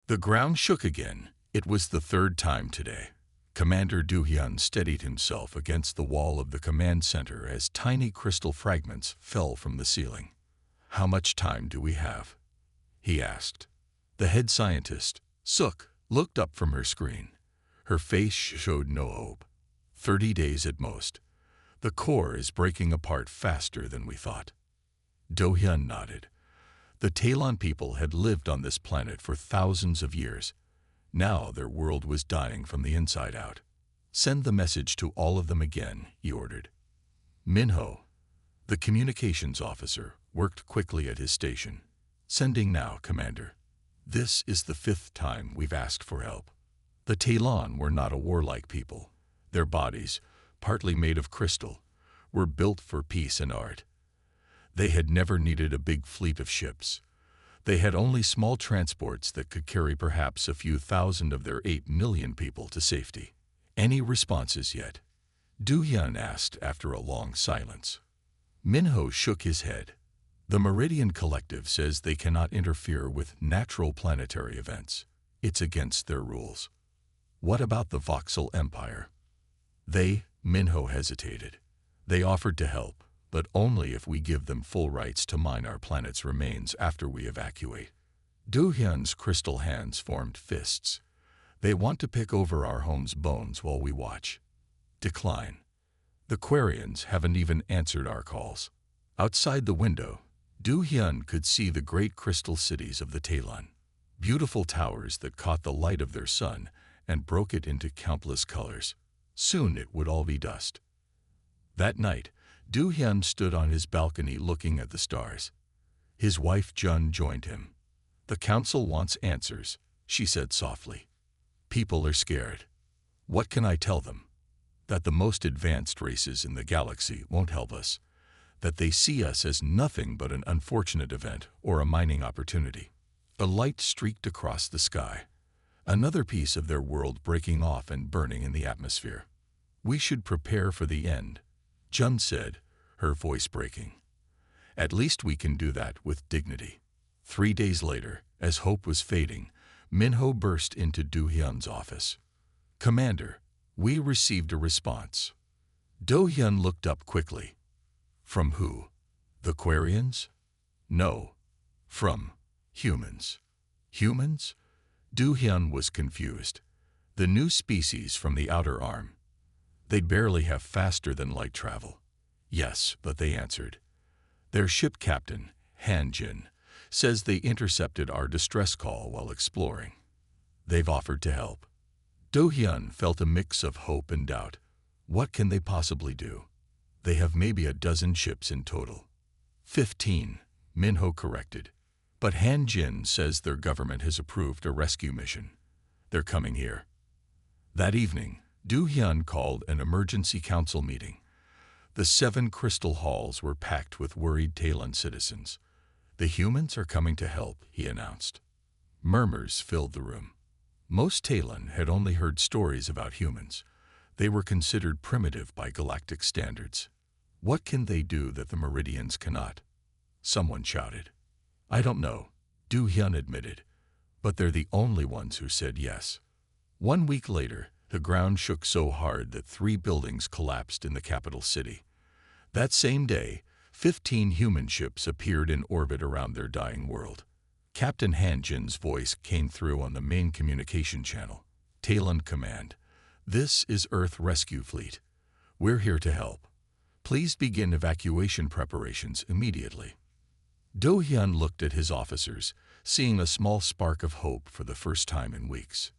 The ground shook again. It was the third time today. Commander Du-hyun steadied himself against the wall of the command center as tiny crystal fragments fell from the ceiling. "How much time do we have?" he asked. The head scientist, Suk, looked up from her screen. Her face showed no hope. 30 days at most. The core is breaking apart faster than we thought. Do-hyun nodded. The Talon people had lived on this planet for thousands of years. Now their world was dying from the inside out. "Send the message to all of them again," he ordered. Minho, the communications officer, worked quickly at his station. "Sending now, Commander. This is the 5th time we've asked for help." The Talon were not a warlike people. Their bodies, partly made of crystal, were built for peace and art. They had never needed a big fleet of ships. They had only small transports that could carry perhaps a few thousand of their 8 million people to safety. "Any responses yet?" Du-hyun asked after a long silence. Minho shook his head. "The Meridian Collective says they cannot interfere with natural planetary events. It's against their rules." "What about the Voxel Empire?" Minho hesitated. "They offered to help, but only if we give them full rights to mine our planet's remains after we evacuate." Du-hyun's crystal hands formed fists. "They want to pick over our home's bones while we watch." "Decline. The Quarians haven't even answered our calls." Outside the window, Du-hyun could see the great crystal cities of the Talon, beautiful towers that caught the light of their sun and broke it into countless colors. Soon it would all be dust. That night, Du-hyun stood on his balcony looking at the stars. His wife Jun joined him. "The council wants answers," she said softly. "People are scared. What can I tell them? That the most advanced races in the galaxy won't help us. That they see us as nothing but an unfortunate event or a mining opportunity." A light streaked across the sky. Another piece of their world breaking off and burning in the atmosphere. "We should prepare for the end," Jun said, her voice breaking. "At least we can do that with dignity." 3 days later, as hope was fading, Minho burst into Do-hyun's office. "Commander, we received a response." Do-hyun looked up quickly. "From who? The Quarians?" "No. From humans." "Humans?" Do-hyun was confused. "The new species from the outer arm. They'd barely have faster-than-light travel." "Yes," but they answered. "Their ship captain, Han-jin, says they intercepted our distress call while exploring. They've offered to help." Do-hyun felt a mix of hope and doubt. What can they possibly do? They have maybe a dozen ships in total. 15, Minho corrected. But Han-jin says their government has approved a rescue mission. They're coming here. That evening, Do-hyun called an emergency council meeting. The 7 crystal halls were packed with worried Talon citizens. "The humans are coming to help," he announced. Murmurs filled the room. Most Talon had only heard stories about humans. They were considered primitive by galactic standards. "What can they do that the Meridians cannot?" someone shouted. "I don't know," Do-hyun admitted, "but they're the only ones who said yes." 1 week later, the ground shook so hard that 3 buildings collapsed in the capital city. That same day, 15 human ships appeared in orbit around their dying world. Captain Han-jin's voice came through on the main communication channel. "Talon Command, this is Earth Rescue Fleet. We're here to help. Please begin evacuation preparations immediately." Do-hyun looked at his officers, seeing a small spark of hope for the first time in weeks.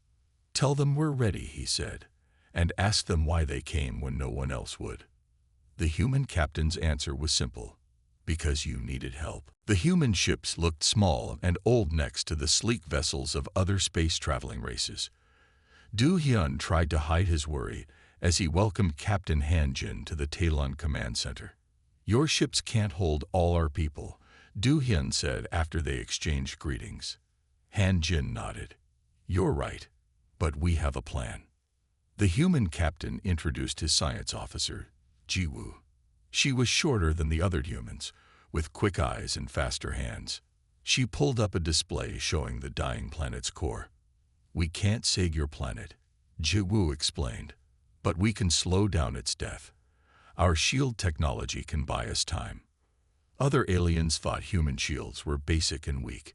"Tell them we're ready," he said, "and ask them why they came when no one else would." The human captain's answer was simple: "Because you needed help." The human ships looked small and old next to the sleek vessels of other space-traveling races. Do-hyun tried to hide his worry as he welcomed Captain Han-jin to the Talon Command Center. "Your ships can't hold all our people," Do-hyun said after they exchanged greetings. Han-jin nodded. "You're right, but we have a plan." The human captain introduced his science officer, Ji-woo. She was shorter than the other humans, with quick eyes and faster hands. She pulled up a display showing the dying planet's core. "We can't save your planet," Jiwoo explained, "but we can slow down its death. Our shield technology can buy us time." Other aliens thought human shields were basic and weak,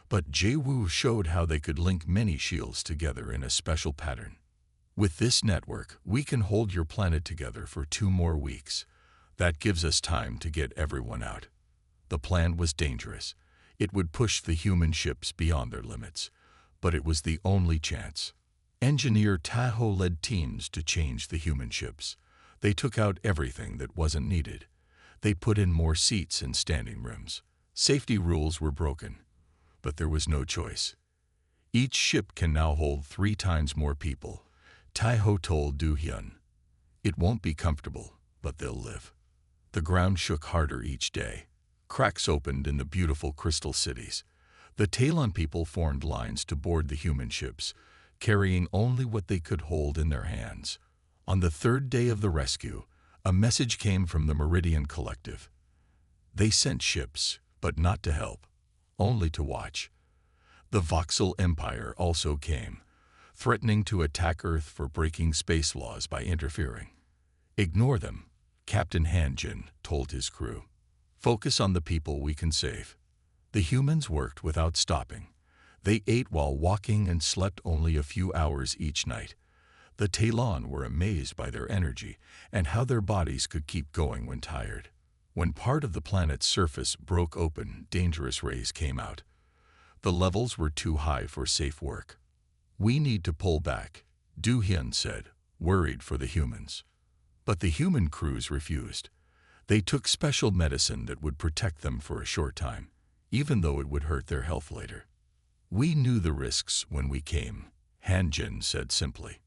but Jiwoo showed how they could link many shields together in a special pattern. "With this network, we can hold your planet together for 2 more weeks. That gives us time to get everyone out." The plan was dangerous. It would push the human ships beyond their limits, but it was the only chance. Engineer Tahoe led teams to change the human ships. They took out everything that wasn't needed. They put in more seats and standing rooms. Safety rules were broken, but there was no choice. "Each ship can now hold 3 times more people," Tahoe told Do-hyun. "It won't be comfortable, but they'll live." The ground shook harder each day. Cracks opened in the beautiful crystal cities. The Talon people formed lines to board the human ships, carrying only what they could hold in their hands. On the 3rd day of the rescue, a message came from the Meridian Collective. They sent ships, but not to help, only to watch. The Voxel Empire also came, threatening to attack Earth for breaking space laws by interfering. "Ignore them," Captain Han-jin told his crew. "Focus on the people we can save." The humans worked without stopping. They ate while walking and slept only a few hours each night. The Talon were amazed by their energy and how their bodies could keep going when tired. When part of the planet's surface broke open, dangerous rays came out. The levels were too high for safe work. "We need to pull back," Do-hyun said, worried for the humans. But the human crews refused. They took special medicine that would protect them for a short time, even though it would hurt their health later. "We knew the risks when we came," Han-jin said simply.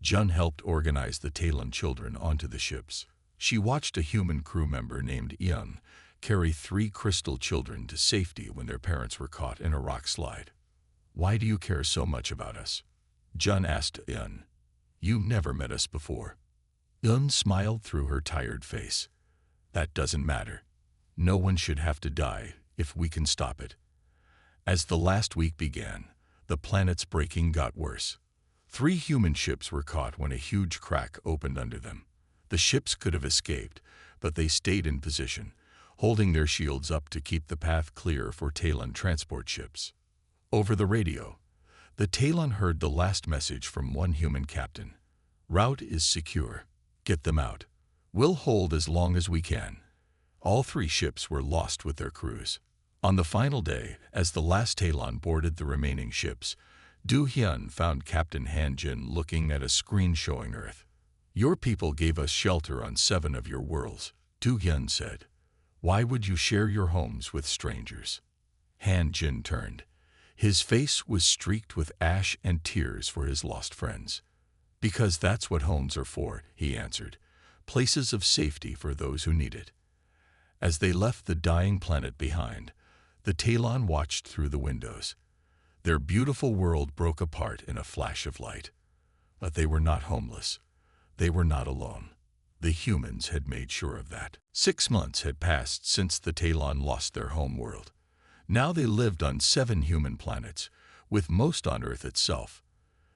Jun helped organize the Talon children onto the ships. She watched a human crew member named Eun carry 3 crystal children to safety when their parents were caught in a rock slide. "Why do you care so much about us?" Jun asked Eun. "You never met us before." Eun smiled through her tired face. "That doesn't matter. No one should have to die if we can stop it." As the last week began, the planet's breaking got worse. 3 human ships were caught when a huge crack opened under them. The ships could have escaped, but they stayed in position, holding their shields up to keep the path clear for Talon transport ships. Over the radio, the Talon heard the last message from one human captain. "Route is secure. Get them out. We'll hold as long as we can." All 3 ships were lost with their crews. On the final day, as the last Talon boarded the remaining ships, Do-hyun found Captain Han-jin looking at a screen showing Earth. "Your people gave us shelter on 7 of your worlds," Do-hyun said. "Why would you share your homes with strangers?" Han-jin turned. His face was streaked with ash and tears for his lost friends. "Because that's what homes are for," he answered. "Places of safety for those who need it." As they left the dying planet behind, the Talon watched through the windows. Their beautiful world broke apart in a flash of light. But they were not homeless. They were not alone. The humans had made sure of that. 6 months had passed since the Talon lost their home world. Now they lived on 7 human planets, with most on Earth itself.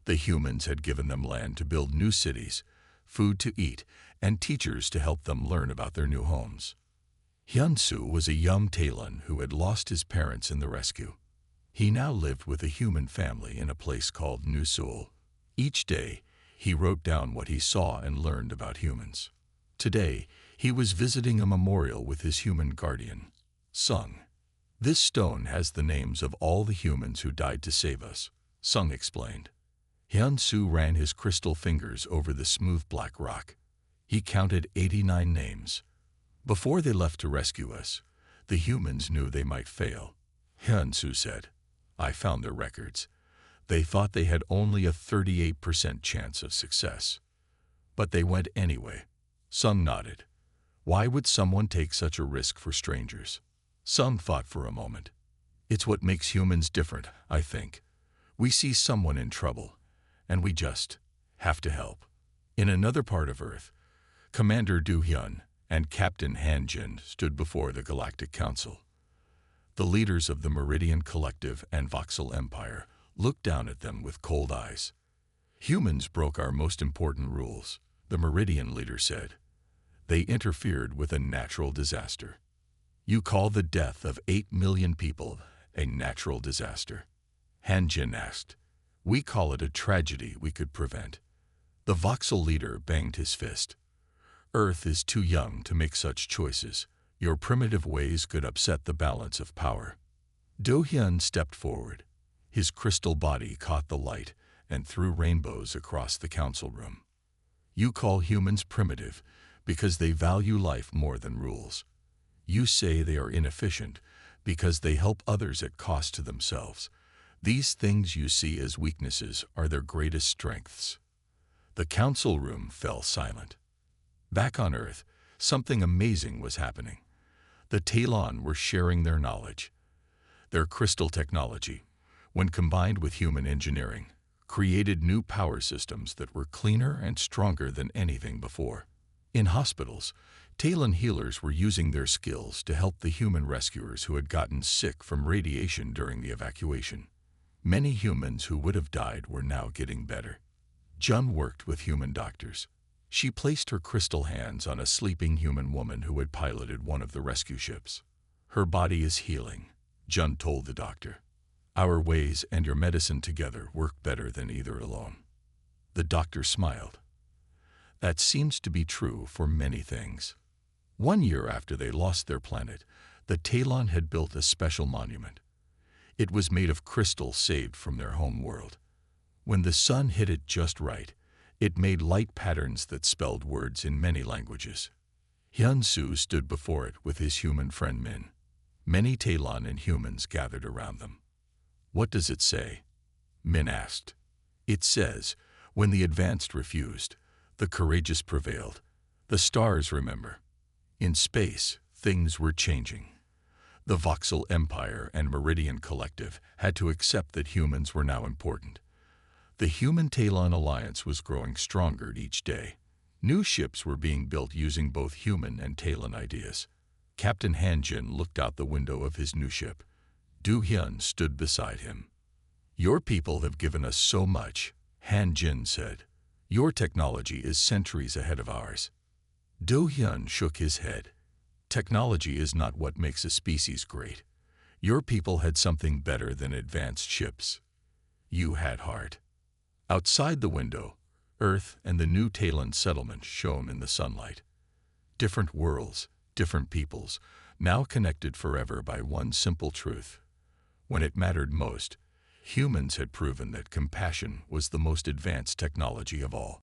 The humans had given them land to build new cities, food to eat, and teachers to help them learn about their new homes. Hyun-soo was a young Talon who had lost his parents in the rescue. He now lived with a human family in a place called New Seoul. Each day, he wrote down what he saw and learned about humans. Today, he was visiting a memorial with his human guardian, Sung. "This stone has the names of all the humans who died to save us," Sung explained. Hyun-soo ran his crystal fingers over the smooth black rock. He counted 89 names. "Before they left to rescue us, the humans knew they might fail," Hyun-soo said. "I found their records. They thought they had only a 38% chance of success. But they went anyway." Sung nodded. "Why would someone take such a risk for strangers?" Sung thought for a moment. "It's what makes humans different, I think. We see someone in trouble, and we just have to help." In another part of Earth, Commander Do-hyun and Captain Han-jin stood before the Galactic Council. The leaders of the Meridian Collective and Voxel Empire looked down at them with cold eyes. Humans broke our most important rules, the Meridian leader said. They interfered with a natural disaster. You call the death of 8 million people a natural disaster? Han Jin asked. We call it a tragedy we could prevent. The voxel leader banged his fist. Earth is too young to make such choices. Your primitive ways could upset the balance of power. Do Hyun stepped forward. His crystal body caught the light and threw rainbows across the council room. You call humans primitive because they value life more than rules. You say they are inefficient because they help others at cost to themselves. These things you see as weaknesses are their greatest strengths. The council room fell silent. Back on Earth, something amazing was happening. The Talon were sharing their knowledge. Their crystal technology, when combined with human engineering, created new power systems that were cleaner and stronger than anything before. In hospitals, Talon healers were using their skills to help the human rescuers who had gotten sick from radiation during the evacuation. Many humans who would have died were now getting better. Jun worked with human doctors. She placed her crystal hands on a sleeping human woman who had piloted one of the rescue ships. Her body is healing, Jun told the doctor. Our ways and your medicine together work better than either alone. The doctor smiled. That seems to be true for many things. 1 year after they lost their planet, the Talon had built a special monument. It was made of crystal saved from their home world. When the sun hit it just right, it made light patterns that spelled words in many languages. Hyun-soo stood before it with his human friend Min. Many Talon and humans gathered around them. What does it say? Min asked. It says, when the advanced refused, the courageous prevailed. The stars remember. In space, things were changing. The Voxel Empire and Meridian Collective had to accept that humans were now important. The Human-Talon alliance was growing stronger each day. New ships were being built using both human and Talon ideas. Captain Han Jin looked out the window of his new ship. Do Hyun stood beside him. Your people have given us so much, Han Jin said. Your technology is centuries ahead of ours. Do Hyun shook his head. Technology is not what makes a species great. Your people had something better than advanced ships. You had heart. Outside the window, Earth and the new Talon settlement shone in the sunlight. Different worlds, different peoples, now connected forever by one simple truth. When it mattered most, humans had proven that compassion was the most advanced technology of all.